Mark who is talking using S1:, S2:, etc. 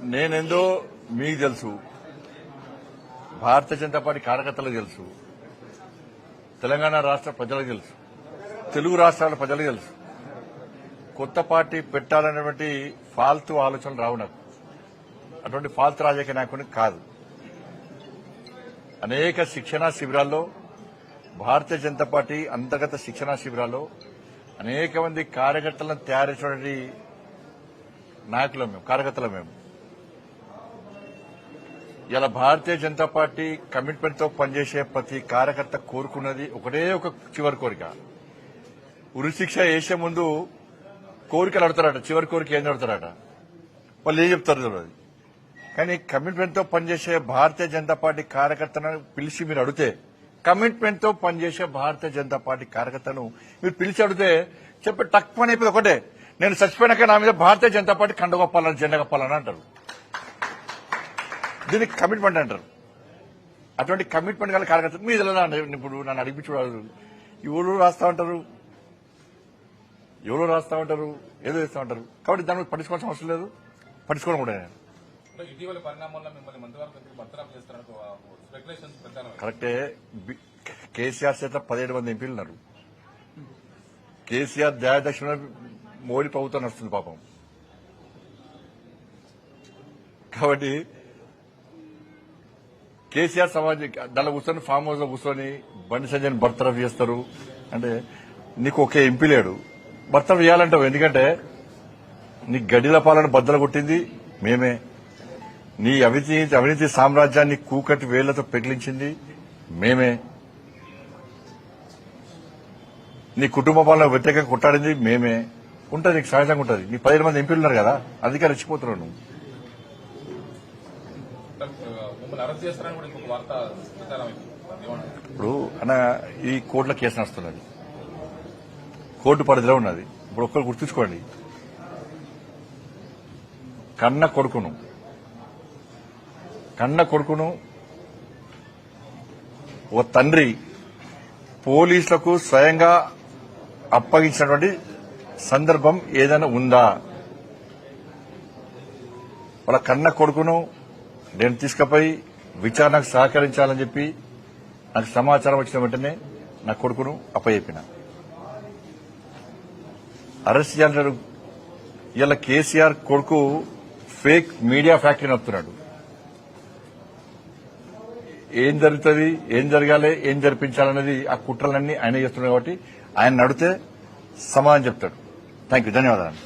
S1: నేనేందో మీకు తెలుసు, భారతీయ జనతా పార్టీ కార్యకర్తలకు తెలుసు, తెలంగాణ రాష్ట్ర ప్రజలకు తెలుసు, తెలుగు రాష్ట్రాల ప్రజలకు తెలుసు. కొత్త పార్టీ పెట్టాలనేటువంటి ఫాల్తు ఆలోచనలు రావు నాకు. అటువంటి ఫాల్తు రాజకీయ నాయకుడిని కాదు. అనేక శిక్షణా శిబిరాల్లో భారతీయ జనతా పార్టీ అంతర్గత శిక్షణా శిబిరాల్లో అనేక మంది కార్యకర్తలను తయారు చేసినటువంటి నాయకులం మేము, కార్యకర్తలం మేము. ఇలా భారతీయ జనతా పార్టీ కమిట్మెంట్ తో పనిచేసే ప్రతి కార్యకర్త కోరుకున్నది ఒకటే ఒక చివరి కోరిక. ఉరిశిక్ష వేసే ముందు కోరికలు అడతారట, చివరి కోరిక ఏం అడతారట, వాళ్ళు ఏం చెప్తారు తెలియదు. కానీ కమిట్మెంట్ తో పనిచేసే భారతీయ జనతా పార్టీ కార్యకర్తను పిలిచి మీరు అడిగితే, కమిట్మెంట్ తో పనిచేసే భారతీయ జనతా పార్టీ కార్యకర్తను మీరు పిలిచి అడిగితే చెప్పి టక్ అని అయిపోయింది ఒకటే, నేను చచ్చిపోయినాక నా మీద భారతీయ జనతా పార్టీ కండగొప్పాలని జెండా కప్పాలని అంటారు. దీనికి కమిట్మెంట్ అంటారు. అటువంటి కమిట్మెంట్ గల కార్యకర్త మీద ఇప్పుడు నన్ను అడిగి చూడాలి. ఎవరు రాస్తా ఉంటారు, ఎవరో రాస్తా ఉంటారు, ఏదో చేస్తా ఉంటారు. కాబట్టి దాని మీద పట్టించుకోవాల్సిన అవసరం లేదు, పట్టించుకోవడం కూడా. కరెక్టే. కేసీఆర్ చేత 17 మంది ఎంపీలు ఉన్నారు. కేసీఆర్ దయాదక్షిణ మోడీ ప్రభుత్వం నడుస్తుంది పాపం. కాబట్టి కేసీఆర్ దానిలో కూర్చొని ఫామ్ హౌస్ లో కూర్చొని బండి సంజయ్ బర్తరఫ్ చేస్తారు అంటే నీకు ఒకే ఎంపీ లేడు, బర్తరఫ్ చేయాలంటావు. ఎందుకంటే నీ గడిల పాలన బద్దలు కొట్టింది మేమే, నీ అవినీతి సామ్రాజ్యాన్ని కూకటి వేళ్లతో పెగిలించింది మేమే, నీ కుటుంబ పాలన వ్యతిరేకంగా కొట్టాడింది మేమే. ఉంటుంది, నీకు సహజంగా ఉంటుంది. నీ 17 మంది ఎంపీలు ఉన్నారు కదా, అందుకే రెచ్చిపోతున్నావు నువ్వు. ఇప్పుడు అన్న ఈ కోర్టులో కేసు నడుస్తున్నది, కోర్టు పరిధిలో ఉన్నది. ఇప్పుడు ఒక్కరు గుర్తుంచుకోండి, కన్న కొడుకును ఓ తండ్రి పోలీసులకు స్వయంగా అప్పగించినటువంటి సందర్భం ఏదైనా ఉందా? వాళ్ళ కన్న కొడుకును నేను తీసుకుపోయి విచారణకు సహకరించాలని చెప్పి నాకు సమాచారం వచ్చిన వెంటనే నా కొడుకును అప్పచెప్పిన. అరెస్ట్ చేయాలంటాడు. ఇలా కేసీఆర్ కొడుకు ఫేక్ మీడియా ఫ్యాక్టరీ నడుపుతున్నాడు. ఏం జరుగుతుంది, ఏం జరగాలి, ఏం జరిపించాలనేది ఆ కుట్రలన్నీ ఆయన చేస్తున్నాడు. కాబట్టి ఆయన నడితే సమాధానం చెప్తాడు. థ్యాంక్ యూ, ధన్యవాదాలు.